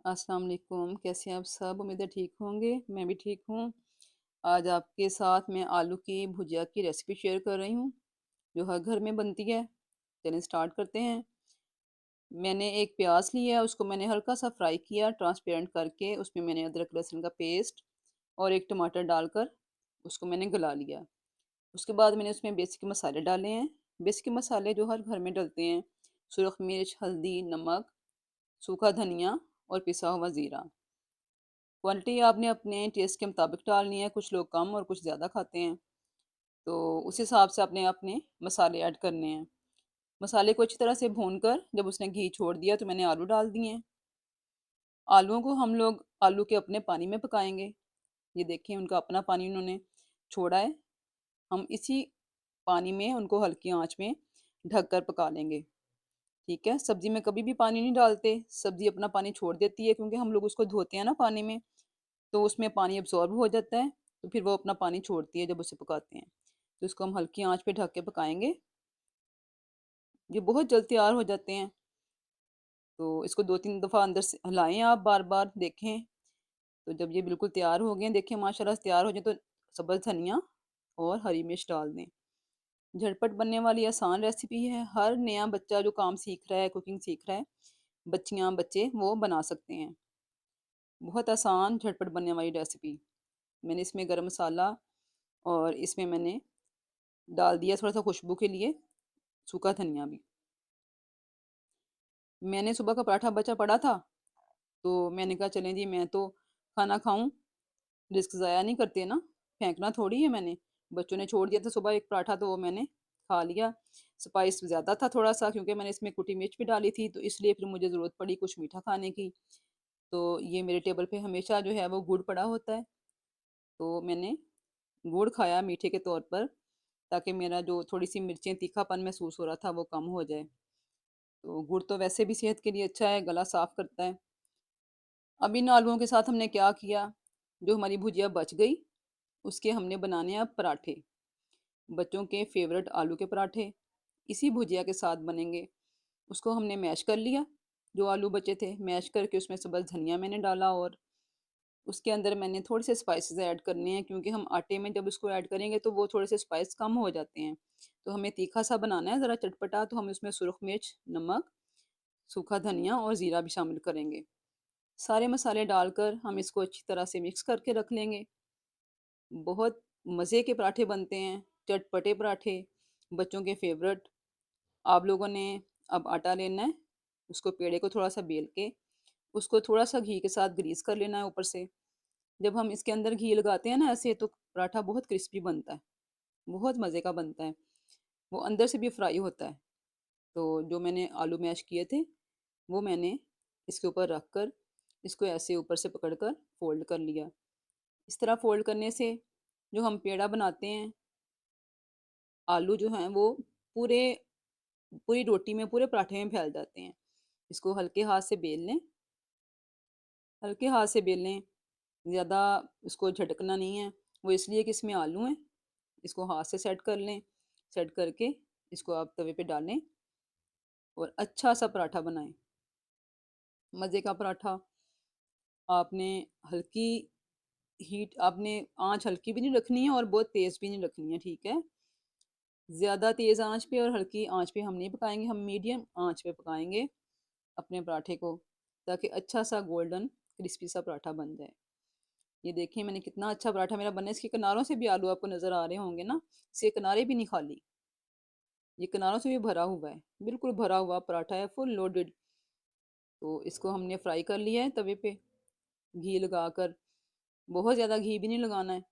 अस्सलाम वालेकुम, कैसे हैं आप सब? उम्मीद है ठीक होंगे, मैं भी ठीक हूँ। आज आपके साथ मैं आलू की भुजिया की रेसिपी शेयर कर रही हूँ, जो हर घर में बनती है। चलिए स्टार्ट करते हैं। मैंने एक प्याज लिया है, उसको मैंने हल्का सा फ्राई किया ट्रांसपेरेंट करके, उसमें मैंने अदरक लहसुन का पेस्ट और एक टमाटर डालकर उसको मैंने गला लिया। उसके बाद मैंने उसमें बेसिक मसाले डाले हैं। बेसिक मसाले जो हर घर में डलते हैं, सुरख मिर्च, हल्दी, नमक, सूखा धनिया और पिसा हुआ ज़ीरा। क्वांटिटी आपने अपने टेस्ट के मुताबिक डालनी है, कुछ लोग कम और कुछ ज़्यादा खाते हैं, तो उस हिसाब से आपने अपने मसाले ऐड करने हैं। मसाले को अच्छी तरह से भूनकर जब उसने घी छोड़ दिया तो मैंने आलू डाल दिए हैं। आलूओं को हम लोग आलू के अपने पानी में पकाएँगे। ये देखें उनका अपना पानी उन्होंने छोड़ा है। हम इसी पानी में उनको हल्की आँच में ढक कर पका लेंगे, ठीक है? सब्ज़ी में कभी भी पानी नहीं डालते, सब्ज़ी अपना पानी छोड़ देती है क्योंकि हम लोग उसको धोते हैं ना पानी में। तो उसमें पानी अब्ज़ॉर्ब हो जाता है, तो फिर वो अपना पानी छोड़ती है जब उसे पकाते हैं। तो इसको हम हल्की आँच पे ढक के पकाएँगे। ये बहुत जल्द तैयार हो जाते हैं, तो इसको 2-3 दफ़ा अंदर से हिलाएँ आप बार-बार देखें, तो जब ये बिल्कुल तैयार हो गए देखें माशाल्लाह से तैयार हो जाएँ तो सब्ज़ धनिया और हरी मिर्च डाल दें। झटपट बनने वाली आसान रेसिपी है, हर नया बच्चा जो काम सीख रहा है, कुकिंग सीख रहा है, बच्चियाँ, बच्चे वो बना सकते हैं। बहुत आसान झटपट बनने वाली रेसिपी। मैंने इसमें गरम मसाला और इसमें मैंने डाल दिया थोड़ा-सा खुशबू के लिए सूखा धनिया भी। मैंने सुबह का पराठा बचा पड़ा था, तो मैंने कहा चलें जी मैं तो खाना खाऊँ, रिस्क ज़ाया नहीं करते ना, फेंकना थोड़ी है मैंने। बच्चों ने छोड़ दिया था सुबह एक पराठा तो वो मैंने खा लिया। स्पाइस ज़्यादा था थोड़ा-सा क्योंकि मैंने इसमें कुटी मिर्च भी डाली थी, तो इसलिए फिर मुझे ज़रूरत पड़ी कुछ मीठा खाने की। तो ये मेरे टेबल पे हमेशा जो है वो गुड़ पड़ा होता है, तो मैंने गुड़ खाया मीठे के तौर पर, ताकि मेरा जो थोड़ी-सी मिर्चें तीखापन महसूस हो रहा था वो कम हो जाए। तो गुड़ तो वैसे भी सेहत के लिए अच्छा है, गला साफ़ करता है। अब इन आलूओं के साथ हमने क्या किया, जो हमारी भुजिया बच गई, उसके हमने बनाने हैं अब पराठे। बच्चों के फ़ेवरेट आलू के पराठे, इसी भुजिया के साथ बनेंगे। उसको हमने मैश कर लिया, जो आलू बचे थे, मैश करके उसमें सब्ज़ धनिया मैंने डाला और उसके अंदर मैंने थोड़े से स्पाइसेस ऐड करने हैं क्योंकि हम आटे में जब उसको ऐड करेंगे तो वो थोड़े से स्पाइस कम हो जाते हैं। तो हमें तीखा सा बनाना है ज़रा चटपटा, तो हम इसमें सुरख मिर्च, नमक, सूखा धनिया और ज़ीरा भी शामिल करेंगे। सारे मसाले डालकर हम इसको अच्छी तरह से मिक्स करके रख लेंगे। बहुत मज़े के पराठे बनते हैं, चटपटे पराठे, बच्चों के फेवरेट। आप लोगों ने अब आटा लेना है, उसको पेड़े को थोड़ा-सा बेल के, उसको थोड़ा-सा घी के साथ ग्रीस कर लेना है ऊपर से। जब हम इसके अंदर घी लगाते हैं ना ऐसे तो पराठा बहुत क्रिस्पी बनता है, बहुत मज़े का बनता है। वो अंदर से भी फ्राई होता है। तो जो मैंने आलू मैश किए थे, वो मैंने इसके ऊपर रख कर, इसको ऐसे ऊपर से पकड़ कर फ़ोल्ड कर लिया। इस तरह फ़ोल्ड करने से जो हम पेड़ा बनाते हैं, आलू जो हैं वो पूरे पूरी रोटी में, पूरे पराठे में फैल जाते हैं। इसको हल्के हाथ से बेल लें, हल्के हाथ से बेल लें, ज़्यादा इसको झटकना नहीं है। वो इसलिए कि इसमें आलू हैं, इसको हाथ से सेट कर लें, सेट करके इसको आप तवे पे डालें और अच्छा-सा पराठा बनाएँ। मज़े का पराठा आपने हल्की हीट आपने आँच हल्की भी नहीं रखनी है और बहुत तेज़ भी नहीं रखनी है, ठीक है? ज़्यादा तेज़ आँच पे और हल्की आँच पे हम नहीं पकाएँगे, हम मीडियम आँच पे पकाएँगे अपने पराठे को, ताकि अच्छा-सा गोल्डन क्रिस्पी सा पराठा बन जाए। ये देखिए मैंने कितना अच्छा पराठा मेरा बना है, इसके किनारों से भी आलू आपको नज़र आ रहे होंगे ना, इसके किनारे भी नहीं खाली, ये किनारों से भी भरा हुआ है, बिल्कुल भरा हुआ पराठा है, फुल लोडेड। तो इसको हमने फ्राई कर लिया है तवे पे, घी लगाकर, बहुत ज़्यादा घी भी नहीं लगाना है,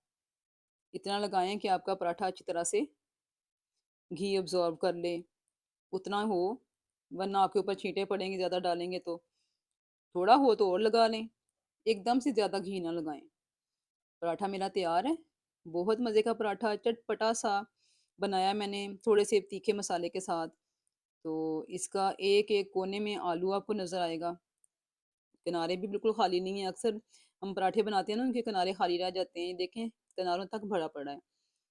इतना लगाएँ कि आपका पराठा अच्छी तरह से घी अब्ज़ॉर्ब कर ले, उतना हो, वरना आपके ऊपर छींटे पड़ेंगे ज़्यादा डालेंगे तो। थोड़ा हो तो और लगा लें, एकदम से ज़्यादा घी ना लगाएँ। पराठा मेरा तैयार है, बहुत मज़े का पराठा चटपटा-सा बनाया मैंने थोड़े से तीखे मसाले के साथ। तो इसका एक-एक कोने में आलू आपको नज़र आएगा, किनारे भी बिल्कुल खाली नहीं है। अक्सर हम पराठे बनाते हैं ना, उनके किनारे खाली रह जाते हैं, देखें किनारों तक भरा पड़ा है।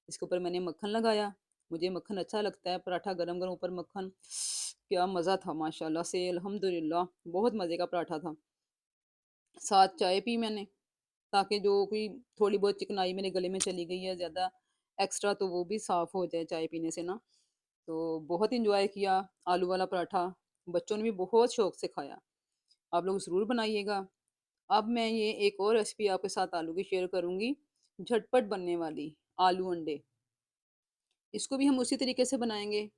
इसके ऊपर मैंने मक्खन लगाया, मुझे मक्खन अच्छा लगता है, पराठा गरम-गरम ऊपर मक्खन, क्या मज़ा था माशाल्लाह से, अल्हम्दुलिल्लाह, बहुत मज़े का पराठा था। साथ चाय पी मैंने, ताकि जो कोई थोड़ी बहुत चिकनाई मेरे गले में चली गई है ज़्यादा एक्स्ट्रा, तो वो भी साफ़ हो जाए चाय पीने से ना। तो बहुत एन्जॉय किया आलू वाला पराठा, बच्चों ने भी बहुत शौक से खाया। आप लोग ज़रूर बनाइएगा। अब मैं ये एक और रेसिपी आपके साथ आलू की शेयर करूँगी, झटपट बनने वाली आलू अंडे। इसको भी हम उसी तरीके से बनाएँगे।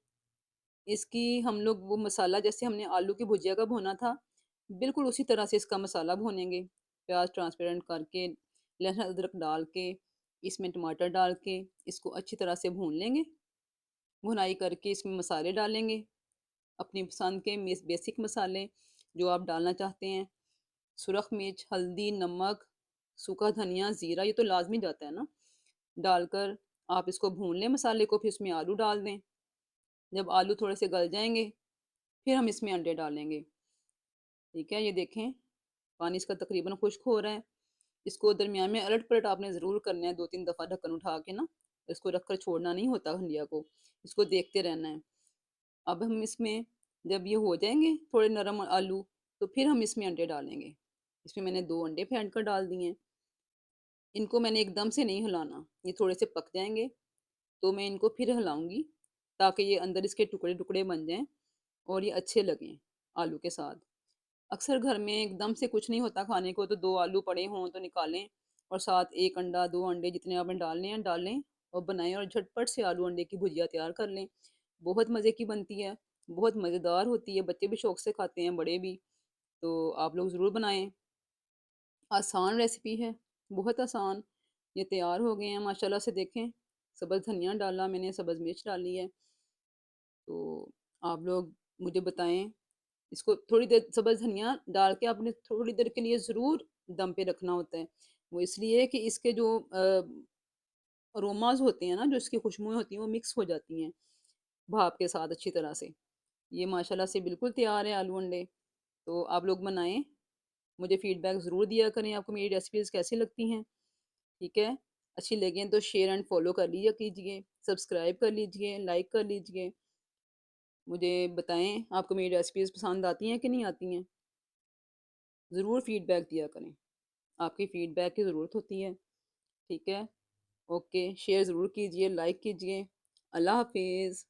इसकी हम लोग वो मसाला जैसे हमने आलू की भुजिया का भुना था, बिल्कुल उसी तरह से इसका मसाला भूनेंगे। प्याज़ ट्रांसपेरेंट करके, लहसुन अदरक डाल के, इसमें टमाटर डाल के, इसको अच्छी तरह से भून लेंगे। भुनाई करके इसमें मसाले डालेंगे, अपनी पसंद के बेसिक मसाले जो आप डालना चाहते हैं। सुरख मिर्च, हल्दी, नमक, सूखा धनिया, ज़ीरा, ये तो लाज़मी जाता है ना। डालकर आप इसको भून लें मसाले को, फिर इसमें आलू डाल दें। जब आलू थोड़े से गल जाएँगे, फिर हम इसमें अंडे डालेंगे। ठीक है, ये देखें पानी इसका तकरीबन खुश्क हो रहा है। इसको दरमियान में अलट-पलट आपने ज़रूर करना है 2-3 दफ़ा ढक्कन उठा के ना, इसको रख कर छोड़ना नहीं होता हंडिया को, इसको देखते रहना है। अब हम इसमें जब ये हो जाएँगे थोड़े नरम आलू, तो फिर हम इसमें अंडे डालेंगे। इसमें मैंने 2 अंडे फेंट कर डाल दिए हैं। इनको मैंने एकदम से नहीं हिलाना, ये थोड़े से पक जाएँगे, तो मैं इनको फिर हिलाऊँगी, ताकि ये अंदर इसके टुकड़े-टुकड़े बन जाएँ और ये अच्छे लगें आलू के साथ। अक्सर घर में एकदम से कुछ नहीं होता खाने को, तो 2 आलू पड़े हों तो निकालें और साथ 1 अंडा, 2 अंडे जितने आपने डालने हैं डाल लें और बनाएँ और झटपट से आलू अंडे की भुजिया तैयार कर लें। बहुत मज़े की बनती है, बहुत मज़ेदार होती है, बच्चे भी शौक से खाते हैं, बड़े भी। तो आप लोग ज़रूर बनाएँ। आसान रेसिपी है, बहुत आसान। ये तैयार हो गए हैं माशाल्लाह से देखें। सब्ज़ धनिया डाला मैंने, सब्ज़ मिर्च डाली है। तो आप लोग मुझे बताएँ, इसको थोड़ी देर सब्ज़ धनिया डाल के आपने थोड़ी देर के लिए ज़रूर दम पे रखना होता है। वो इसलिए कि इसके जो अरोमाज़ होते हैं ना, जो इसकी खुशबुएँ होती हैं, वो मिक्स हो जाती हैं भाप के साथ अच्छी तरह से। ये माशाल्लाह से बिल्कुल तैयार है आलू अंडे। तो आप लोग बनाएँ, मुझे फ़ीडबैक ज़रूर दिया करें, आपको मेरी रेसिपीज़ कैसी लगती हैं, ठीक है? अच्छी लगें तो शेयर एंड फ़ॉलो कर लिया कीजिए, सब्सक्राइब कर लीजिए, लाइक कर लीजिए। मुझे बताएँ आपको मेरी रेसिपीज़ पसंद आती हैं कि नहीं आती हैं? ज़रूर फ़ीडबैक दिया करें। आपकी फ़ीडबैक की ज़रूरत होती है, ठीक है? ओके, शेयर ज़रूर कीजिए, लाइक कीजिए। अल्लाह हाफ़िज़।